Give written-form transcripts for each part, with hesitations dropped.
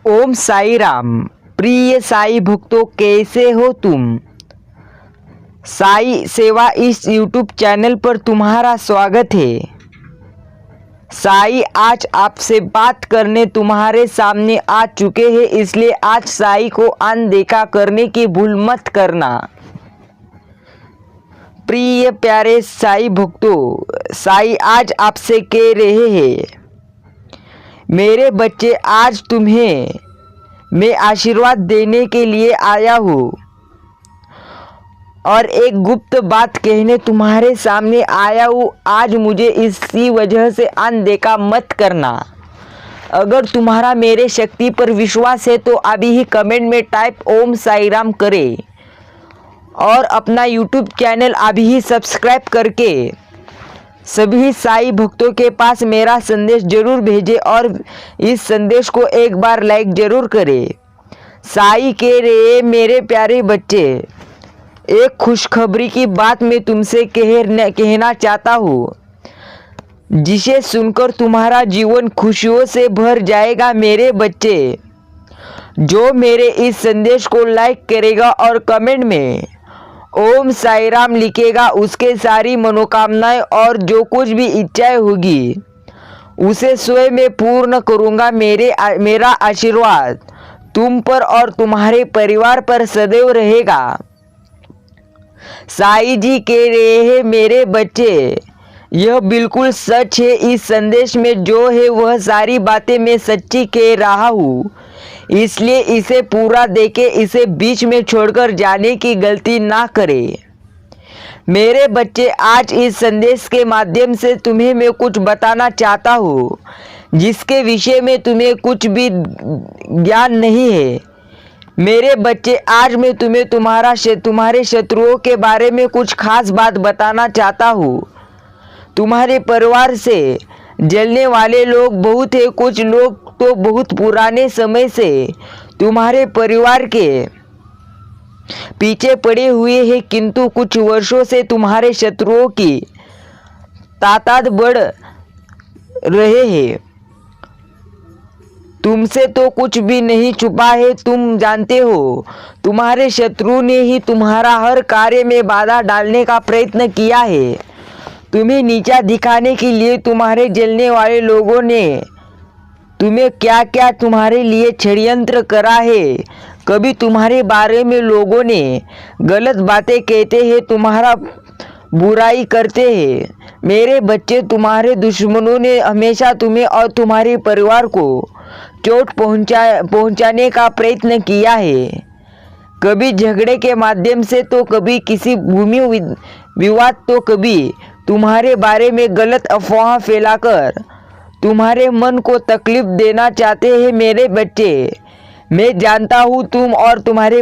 ओम साई राम। प्रिय साई भक्तों, कैसे हो तुम? साई सेवा इस यूट्यूब चैनल पर तुम्हारा स्वागत है। साई आज आपसे बात करने तुम्हारे सामने आ चुके हैं, इसलिए आज साई को अनदेखा करने की भूल मत करना। प्रिय प्यारे साई भक्तों, साई आज आपसे कह रहे हैं, मेरे बच्चे, आज तुम्हें मैं आशीर्वाद देने के लिए आया हूँ और एक गुप्त बात कहने तुम्हारे सामने आया हूँ। आज मुझे इसी वजह से अनदेखा मत करना। अगर तुम्हारा मेरे शक्ति पर विश्वास है तो अभी ही कमेंट में टाइप ओम साई राम करें और अपना यूट्यूब चैनल अभी ही सब्सक्राइब करके सभी साई भक्तों के पास मेरा संदेश जरूर भेजें और इस संदेश को एक बार लाइक जरूर करें। साई कह रहे, मेरे प्यारे बच्चे, एक खुशखबरी की बात मैं तुमसे कहना चाहता हूँ, जिसे सुनकर तुम्हारा जीवन खुशियों से भर जाएगा। मेरे बच्चे, जो मेरे इस संदेश को लाइक करेगा और कमेंट में ओम साई राम लिखेगा, उसके सारी मनोकामनाएं और जो कुछ भी इच्छाएं होगी उसे स्वयं मैं पूर्ण करूंगा। मेरा आशीर्वाद तुम पर और तुम्हारे परिवार पर सदैव रहेगा। साई जी कह रहे हैं, मेरे बच्चे, यह बिल्कुल सच है। इस संदेश में जो है वह सारी बातें मैं सच्ची कह रहा हूँ, इसलिए इसे पूरा देके इसे बीच में छोड़कर जाने की गलती ना करें। मेरे बच्चे, आज इस संदेश के माध्यम से तुम्हें मैं कुछ बताना चाहता हूँ जिसके विषय में तुम्हें कुछ भी ज्ञान नहीं है। मेरे बच्चे, आज मैं तुम्हें तुम्हारे शत्रुओं के बारे में कुछ खास बात बताना चाहता हूँ। तुम्हारे परिवार से जलने वाले लोग बहुत है। कुछ लोग तो बहुत पुराने समय से तुम्हारे परिवार के पीछे पड़े हुए हैं, किंतु कुछ वर्षों से तुम्हारे शत्रुओं की तादाद बढ़ रहे हैं। तुमसे तो कुछ भी नहीं छुपा है। तुम जानते हो, तुम्हारे शत्रु ने ही तुम्हारा हर कार्य में बाधा डालने का प्रयत्न किया है। तुम्हें नीचा दिखाने के लिए तुम्हारे जलने वाले लोगों ने तुम्हें क्या क्या तुम्हारे लिए षड्यंत्र करा है। कभी तुम्हारे बारे में लोगों ने गलत बातें कहते हैं, तुम्हारा बुराई करते हैं। मेरे बच्चे, तुम्हारे दुश्मनों ने हमेशा तुम्हें और तुम्हारे परिवार को चोट पहुंचाने का प्रयत्न किया है। कभी झगड़े के माध्यम से, तो कभी किसी भूमि विवाद, तो कभी तुम्हारे बारे में गलत अफवाह फैलाकर तुम्हारे मन को तकलीफ देना चाहते हैं। मेरे बच्चे, मैं जानता हूँ तुम और तुम्हारे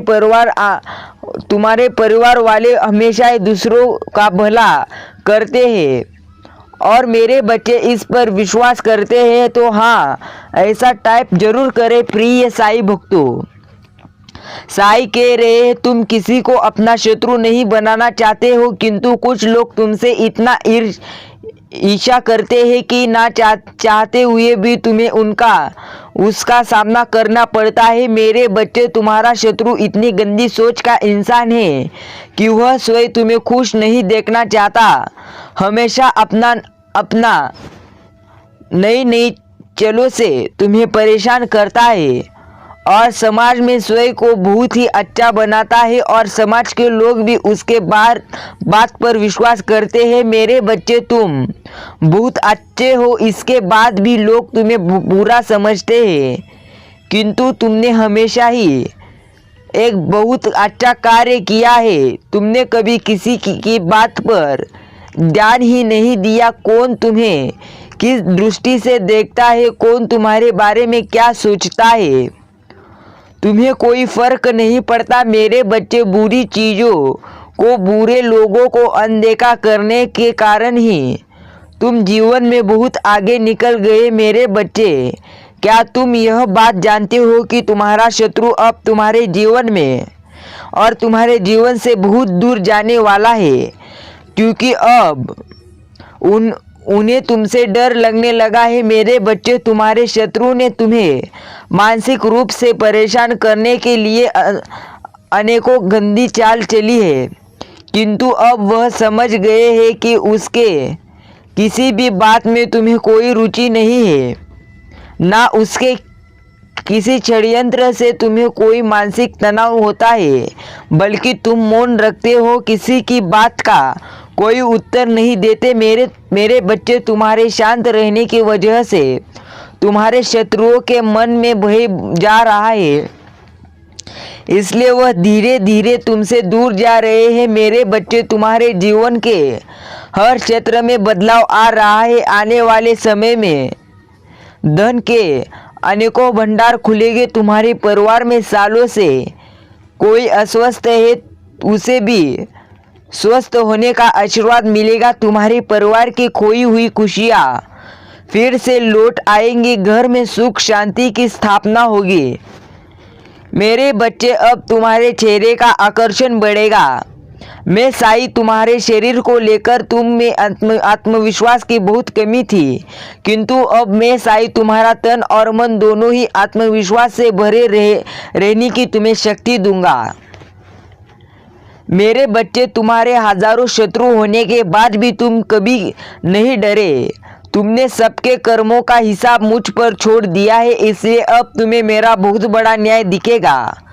परिवार वाले हमेशा दूसरों का भला करते हैं और मेरे बच्चे इस पर विश्वास करते हैं। तो हाँ, ऐसा टाइप जरूर करें। प्रिय साई भक्तों, साई कह रहे हैं, तुम किसी को अपना शत्रु नहीं बनाना चाहते हो, किंतु कुछ लोग तुमसे इतना ईर्ष्या करते हैं कि ना चाहते हुए भी तुम्हें उसका सामना करना पड़ता है। मेरे बच्चे, तुम्हारा शत्रु इतनी गंदी सोच का इंसान है कि वह स्वयं तुम्हें खुश नहीं देखना चाहता। हमेशा अपना नई चलों से तुम्हें परेशान करता है और समाज में स्वयं को बहुत ही अच्छा बनाता है और समाज के लोग भी उसके बात पर विश्वास करते हैं। मेरे बच्चे, तुम बहुत अच्छे हो, इसके बाद भी लोग तुम्हें बुरा समझते हैं, किंतु तुमने हमेशा ही एक बहुत अच्छा कार्य किया है। तुमने कभी किसी की बात पर ध्यान ही नहीं दिया। कौन तुम्हें किस दृष्टि से देखता है, कौन तुम्हारे बारे में क्या सोचता है, तुम्हें कोई फर्क नहीं पड़ता। मेरे बच्चे, बुरी चीज़ों को, बुरे लोगों को अनदेखा करने के कारण ही तुम जीवन में बहुत आगे निकल गए। मेरे बच्चे, क्या तुम यह बात जानते हो कि तुम्हारा शत्रु अब तुम्हारे जीवन में और तुम्हारे जीवन से बहुत दूर जाने वाला है, क्योंकि अब उन्हें तुमसे डर लगने लगा है। मेरे बच्चे, तुम्हारे शत्रु ने तुम्हें मानसिक रूप से परेशान करने के लिए अनेकों गंदी चाल चली है, किंतु अब वह समझ गए हैं कि उसके किसी भी बात में तुम्हें कोई रुचि नहीं है, ना उसके किसी षड्यंत्र से तुम्हें कोई मानसिक तनाव होता है, बल्कि तुम मौन रखते हो, किसी की बात का कोई उत्तर नहीं देते। मेरे बच्चे, तुम्हारे शांत रहने की वजह से तुम्हारे शत्रुओं के मन में भय जा रहा है, इसलिए वह धीरे धीरे तुमसे दूर जा रहे हैं। मेरे बच्चे, तुम्हारे जीवन के हर क्षेत्र में बदलाव आ रहा है। आने वाले समय में धन के अनेकों भंडार खुलेंगे। तुम्हारे परिवार में सालों से कोई अस्वस्थ है, उसे भी स्वस्थ होने का आशीर्वाद मिलेगा। तुम्हारे परिवार की खोई हुई खुशियाँ फिर से लौट आएंगी। घर में सुख शांति की स्थापना होगी। मेरे बच्चे, अब तुम्हारे चेहरे का आकर्षण बढ़ेगा। मैं साई, तुम्हारे शरीर को लेकर तुम में आत्मविश्वास की बहुत कमी थी, किंतु अब मैं साई तुम्हारा तन और मन दोनों ही आत्मविश्वास से भरे रहने की तुम्हें शक्ति दूंगा। मेरे बच्चे, तुम्हारे हजारों शत्रु होने के बाद भी तुम कभी नहीं डरे। तुमने सबके कर्मों का हिसाब मुझ पर छोड़ दिया है, इसलिए अब तुम्हें मेरा बहुत बड़ा न्याय दिखेगा।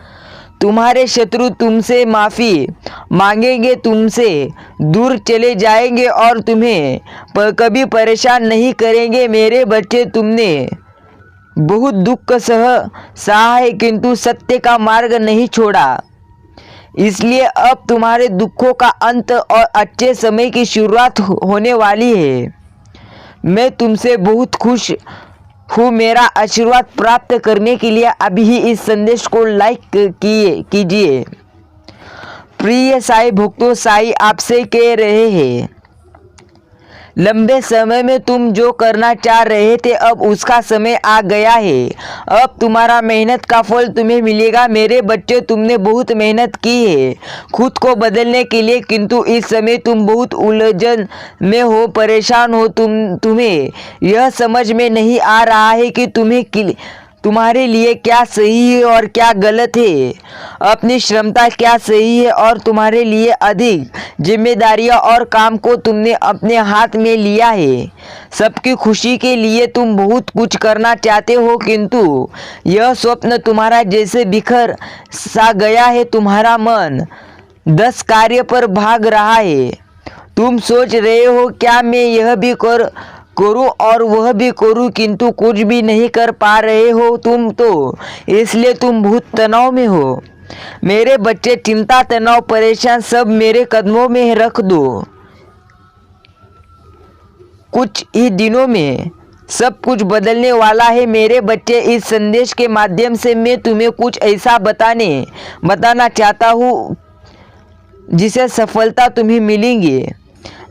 तुम्हारे शत्रु तुमसे माफ़ी मांगेंगे, तुमसे दूर चले जाएंगे और तुम्हें कभी परेशान नहीं करेंगे। मेरे बच्चे, तुमने बहुत दुख सहा है, किंतु सत्य का मार्ग नहीं छोड़ा, इसलिए अब तुम्हारे दुखों का अंत और अच्छे समय की शुरुआत होने वाली है। मैं तुमसे बहुत खुश हूँ। मेरा आशीर्वाद प्राप्त करने के लिए अभी ही इस संदेश को लाइक कीजिए। प्रिय साई भक्तों, साई आपसे कह रहे हैं, लंबे समय में तुम जो करना चाह रहे थे, अब उसका समय आ गया है। अब तुम्हारा मेहनत का फल तुम्हें मिलेगा। मेरे बच्चे, तुमने बहुत मेहनत की है खुद को बदलने के लिए, किंतु इस समय तुम बहुत उलझन में हो, परेशान हो। तुम्हें यह समझ में नहीं आ रहा है कि तुम्हारे लिए क्या सही है और क्या गलत है, अपनी क्षमता क्या सही है और तुम्हारे लिए अधिक जिम्मेदारियां और काम को तुमने अपने हाथ में लिया है। सबकी खुशी के लिए तुम बहुत कुछ करना चाहते हो, किंतु यह स्वप्न तुम्हारा जैसे बिखर सा गया है। तुम्हारा मन 10 कार्य पर भाग रहा है। तुम सोच रहे हो, क्या मैं यह भी करूं और वह भी करूं, किंतु कुछ भी नहीं कर पा रहे हो तुम तो, इसलिए तुम बहुत तनाव में हो। मेरे बच्चे, चिंता, तनाव, परेशान सब मेरे कदमों में रख दो। कुछ ही दिनों में सब कुछ बदलने वाला है। मेरे बच्चे, इस संदेश के माध्यम से मैं तुम्हें कुछ ऐसा बताना चाहता हूँ जिसे सफलता तुम्हें मिलेगी।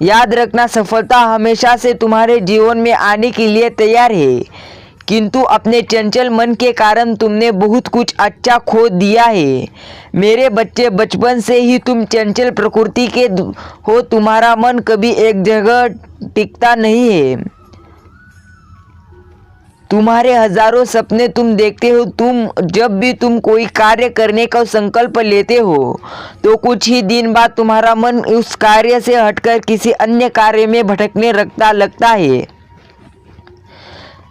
याद रखना, सफलता हमेशा से तुम्हारे जीवन में आने के लिए तैयार है, किंतु अपने चंचल मन के कारण तुमने बहुत कुछ अच्छा खो दिया है। मेरे बच्चे, बचपन से ही तुम चंचल प्रकृति के हो। तुम्हारा मन कभी एक जगह टिकता नहीं है। तुम्हारे हजारों सपने तुम देखते हो। जब भी तुम कोई कार्य करने का संकल्प लेते हो, तो कुछ ही दिन बाद तुम्हारा मन उस कार्य से हटकर किसी अन्य कार्य में भटकने लगता है।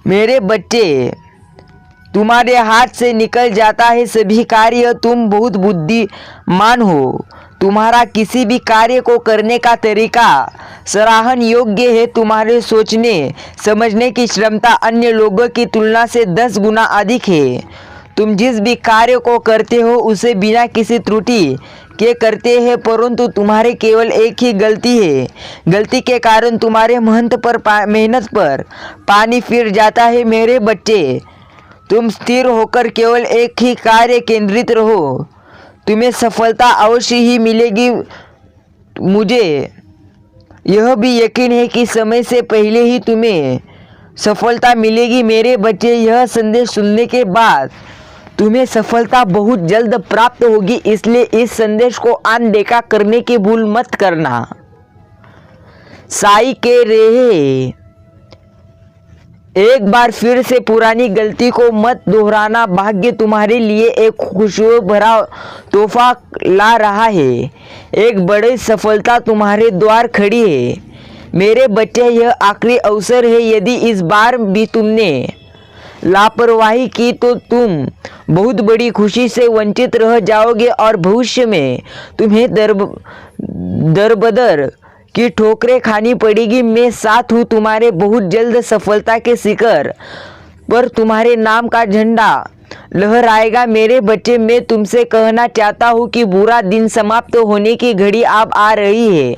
मेरे बच्चे, तुम्हारे हाथ से निकल जाता है सभी कार्य। तुम बहुत बुद्धिमान हो। तुम्हारा किसी भी कार्य को करने का तरीका सराहन योग्य है। तुम्हारे सोचने समझने की क्षमता अन्य लोगों की तुलना से 10 गुना अधिक है। तुम जिस भी कार्य को करते हो उसे बिना किसी त्रुटि के करते हैं, परंतु तुम्हारे केवल एक ही गलती है। गलती के कारण तुम्हारे मेहनत पर पानी फिर जाता है। मेरे बच्चे, तुम स्थिर होकर केवल एक ही कार्य केंद्रित रहो, तुम्हें सफलता अवश्य ही मिलेगी। मुझे यह भी यकीन है कि समय से पहले ही तुम्हें सफलता मिलेगी। मेरे बच्चे, यह संदेश सुनने के बाद तुम्हें सफलता बहुत जल्द प्राप्त होगी, इसलिए इस संदेश को अनदेखा करने की भूल मत करना। साई के रहे, एक बार फिर से पुरानी गलती को मत दोहराना। भाग्य तुम्हारे लिए एक खुशियों भरा तोहफा ला रहा है। एक बड़ी सफलता तुम्हारे द्वार खड़ी है। मेरे बच्चे, यह आखिरी अवसर है। यदि इस बार भी तुमने लापरवाही की तो तुम बहुत बड़ी खुशी से वंचित रह जाओगे और भविष्य में तुम्हें दरबदर की ठोकरें खानी पड़ेगी। मैं साथ हूँ। तुम्हारे बहुत जल्द सफलता के शिखर पर तुम्हारे नाम का झंडा लहराएगा। मेरे बच्चे, मैं तुमसे कहना चाहता हूँ कि बुरा दिन समाप्त होने की घड़ी अब आ रही है।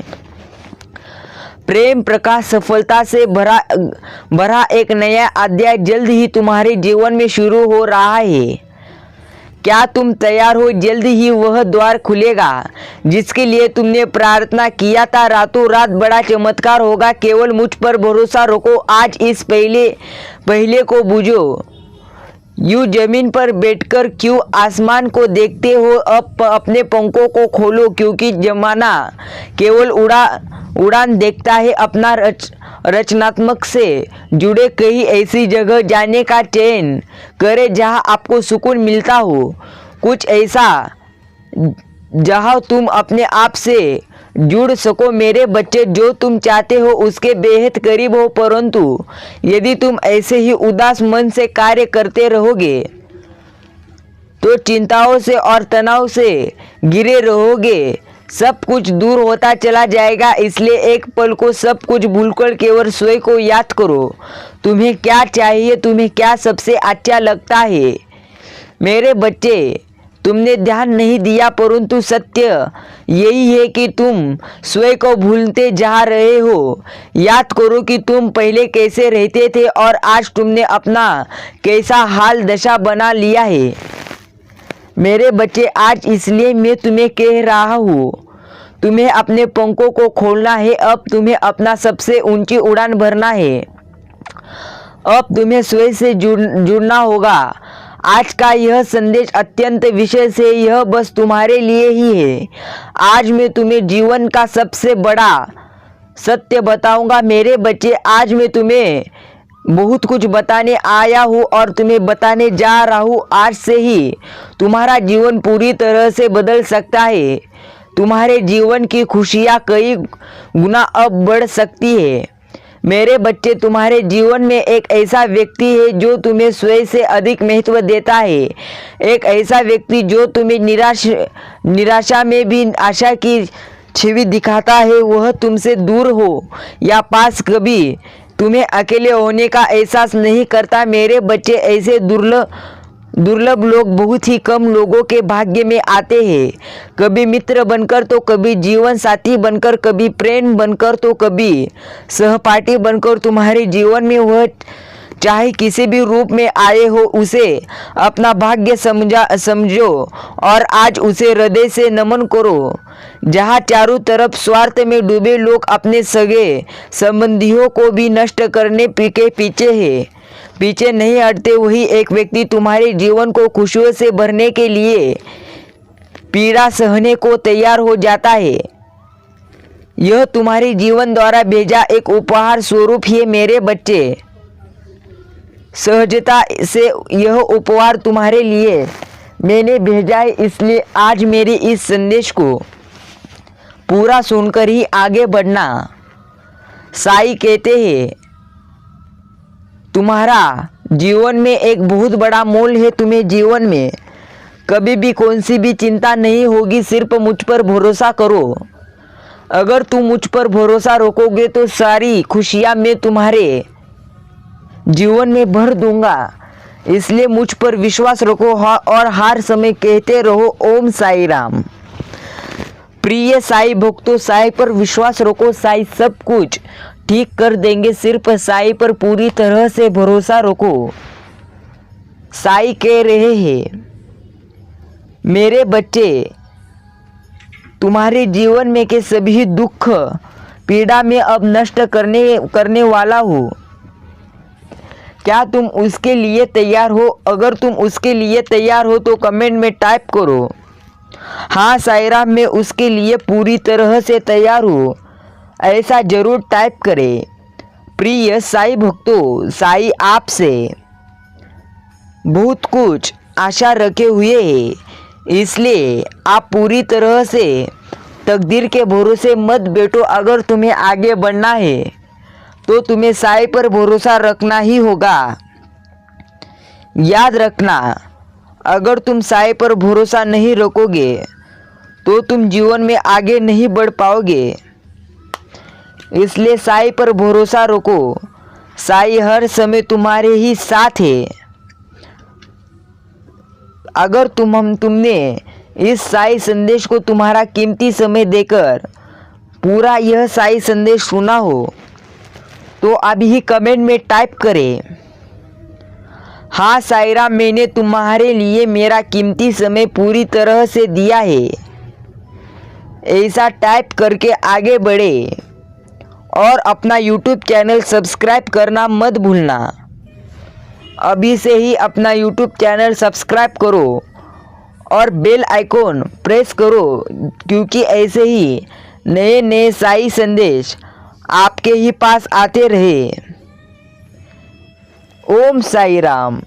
प्रेम प्रकाश सफलता से भरा एक नया अध्याय जल्द ही तुम्हारे जीवन में शुरू हो रहा है। क्या तुम तैयार हो? जल्द ही वह द्वार खुलेगा जिसके लिए तुमने प्रार्थना किया था। रातों रात बड़ा चमत्कार होगा। केवल मुझ पर भरोसा रखो। आज इस पहले को बूझो। यूं जमीन पर बैठकर क्यों आसमान को देखते हो? अब अपने पंखों को खोलो, क्योंकि जमाना केवल उड़ान देखता है। अपना रचनात्मक से जुड़े कहीं ऐसी जगह जाने का चयन करें जहां आपको सुकून मिलता हो। कुछ ऐसा जहां तुम अपने आप से जुड़ सको। मेरे बच्चे, जो तुम चाहते हो उसके बेहद करीब हो, परंतु यदि तुम ऐसे ही उदास मन से कार्य करते रहोगे तो चिंताओं से और तनाव से घिरे रहोगे। सब कुछ दूर होता चला जाएगा। इसलिए एक पल को सब कुछ भूलकर केवल स्वयं को याद करो। तुम्हें क्या चाहिए? तुम्हें क्या सबसे अच्छा लगता है? मेरे बच्चे, तुमने ध्यान नहीं दिया, परंतु सत्य यही है कि तुम स्वयं को भूलते जा रहे हो। याद करो कि तुम पहले कैसे रहते थे और आज तुमने अपना कैसा हाल दशा बना लिया है। मेरे बच्चे, आज इसलिए मैं तुम्हें कह रहा हूँ, तुम्हें अपने पंखों को खोलना है। अब तुम्हें अपना सबसे ऊंची उड़ान भरना है। अब तुम्हें स्वयं से जुड़ना होगा। आज का यह संदेश अत्यंत विशेष है। यह बस तुम्हारे लिए ही है। आज मैं तुम्हें जीवन का सबसे बड़ा सत्य बताऊंगा। मेरे बच्चे, आज मैं तुम्हें बहुत कुछ बताने आया हूँ और तुम्हें बताने जा रहा हूँ। आज से ही तुम्हारा जीवन पूरी तरह से बदल सकता है। तुम्हारे जीवन की खुशियाँ कई गुना अब बढ़ सकती है। मेरे बच्चे, तुम्हारे जीवन में एक ऐसा व्यक्ति है जो तुम्हें स्वयं से अधिक महत्व देता है। एक ऐसा व्यक्ति जो तुम्हें निराशा में भी आशा की छवि दिखाता है। वह तुमसे दूर हो या पास, कभी तुम्हें अकेले होने का एहसास नहीं करता। मेरे बच्चे, ऐसे दुर्लभ लोग बहुत ही कम लोगों के भाग्य में आते हैं। कभी मित्र बनकर तो कभी जीवन साथी बनकर, कभी प्रेम बनकर तो कभी सहपाठी बनकर। तुम्हारे जीवन में वह चाहे किसी भी रूप में आए हो, उसे अपना भाग्य समझो और आज उसे हृदय से नमन करो। जहाँ चारों तरफ स्वार्थ में डूबे लोग अपने सगे संबंधियों को भी नष्ट करने के पीछे नहीं हटते, वही एक व्यक्ति तुम्हारे जीवन को खुशियों से भरने के लिए पीड़ा सहने को तैयार हो जाता है। यह तुम्हारे जीवन द्वारा भेजा एक उपहार स्वरूप है। मेरे बच्चे, सहजता से यह उपहार तुम्हारे लिए मैंने भेजा है। इसलिए आज मेरे इस संदेश को पूरा सुनकर ही आगे बढ़ना। साईं कहते हैं, तुम्हारा जीवन में एक बहुत बड़ा मोल है। तुम्हें जीवन में कभी भी कौन सी भी चिंता नहीं होगी। सिर्फ मुझ पर भरोसा करो। अगर तुम मुझ पर भरोसा रखोगे तो सारी खुशियाँ मैं तुम्हारे जीवन में भर दूंगा। इसलिए मुझ पर विश्वास रखो और हर समय कहते रहो, ओम साई राम। प्रिय साई भक्तों, साई पर विश्वास रखो। साई सब कुछ ठीक कर देंगे। सिर्फ साई पर पूरी तरह से भरोसा रखो। साई कह रहे हैं, मेरे बच्चे, तुम्हारे जीवन में के सभी दुख पीड़ा में अब नष्ट करने वाला हूँ। क्या तुम उसके लिए तैयार हो? अगर तुम उसके लिए तैयार हो तो कमेंट में टाइप करो, हाँ साईं राम, मैं उसके लिए पूरी तरह से तैयार हूँ। ऐसा जरूर टाइप करें। प्रिय साई भक्तों, साई आपसे बहुत कुछ आशा रखे हुए है, इसलिए आप पूरी तरह से तकदीर के भरोसे मत बैठो। अगर तुम्हें आगे बढ़ना है तो तुम्हें साई पर भरोसा रखना ही होगा। याद रखना, अगर तुम साई पर भरोसा नहीं रखोगे तो तुम जीवन में आगे नहीं बढ़ पाओगे। इसलिए साई पर भरोसा रखो। साई हर समय तुम्हारे ही साथ है। अगर तुमने इस साई संदेश को तुम्हारा कीमती समय देकर पूरा यह साई संदेश सुना हो तो अभी ही कमेंट में टाइप करें, हाँ साईराम, मैंने तुम्हारे लिए मेरा कीमती समय पूरी तरह से दिया है। ऐसा टाइप करके आगे बढ़े और अपना यूट्यूब चैनल सब्सक्राइब करना मत भूलना। अभी से ही अपना यूट्यूब चैनल सब्सक्राइब करो और बेल आइकॉन प्रेस करो, क्योंकि ऐसे ही नए नए साई संदेश आपके ही पास आते रहे। ओम साई राम।